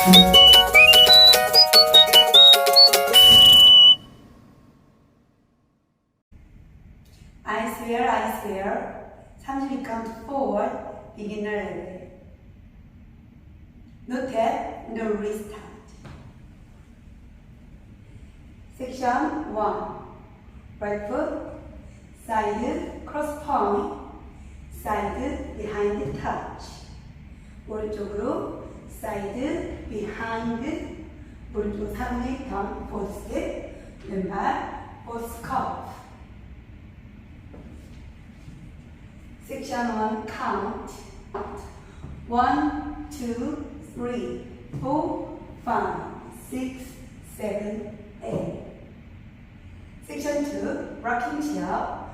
I swear, 30 count forward, beginner level. No tap, no restart. Section 1. Right foot, side, cross point, side, behind touch. 오른쪽으로, side, behind, 오른쪽 3회 턴, 포스트, 왼발, 포스트 컵. Section 1 count. 1, 2, 3, 4, 5, 6, 7, 8. Section 2 rocking chair.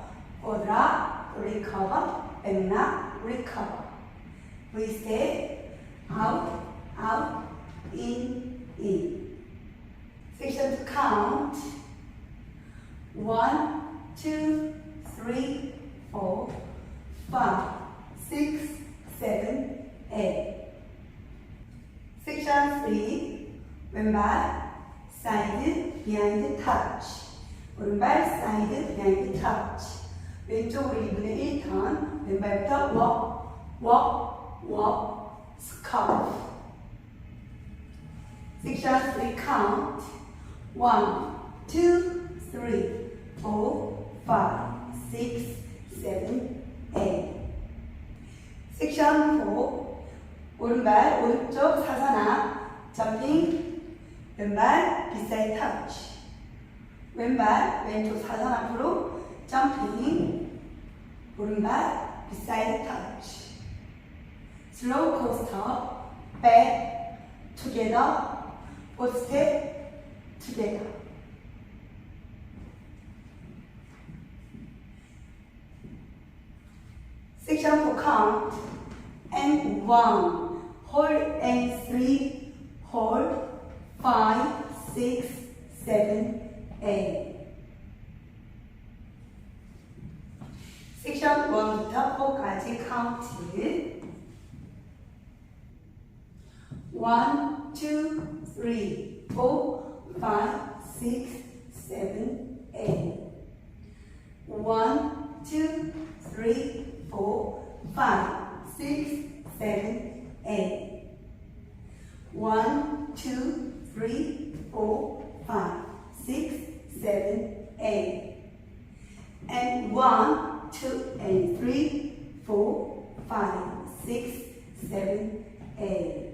Forward rock, recover, back rock, recover. V-step, out, out, in. Section 2 count. 1, 2, 3, 4, 5, 6, 7, 8. Section 3. 왼발, side, behind touch. 오른발, side, behind touch. 왼쪽으로 2분의 1턴. 왼발부터 walk, scarf. Section 3 count. 1, 2, 3, 4, 5, 6, 7, 8. Section 4. 오른발 오른쪽 사선앞 점핑, 왼발 beside touch. 왼발 왼쪽 사선앞으로 점핑, 오른발 beside touch. Slow coaster, back, together, foot step, together. Section 4 count. And 1, hold and 3, hold, 5, 6, 7, 8. Section 1부터 4까지 카운트. 1, 2, 3, 4, 5, 6, 7, 8. 1, 2, 3, 4, 5, 6, 7, 8. 1, 2, 3, 4, 5, 6, 7, 8. And 1, 2, and 3, 4, 5, 6, 7, 8.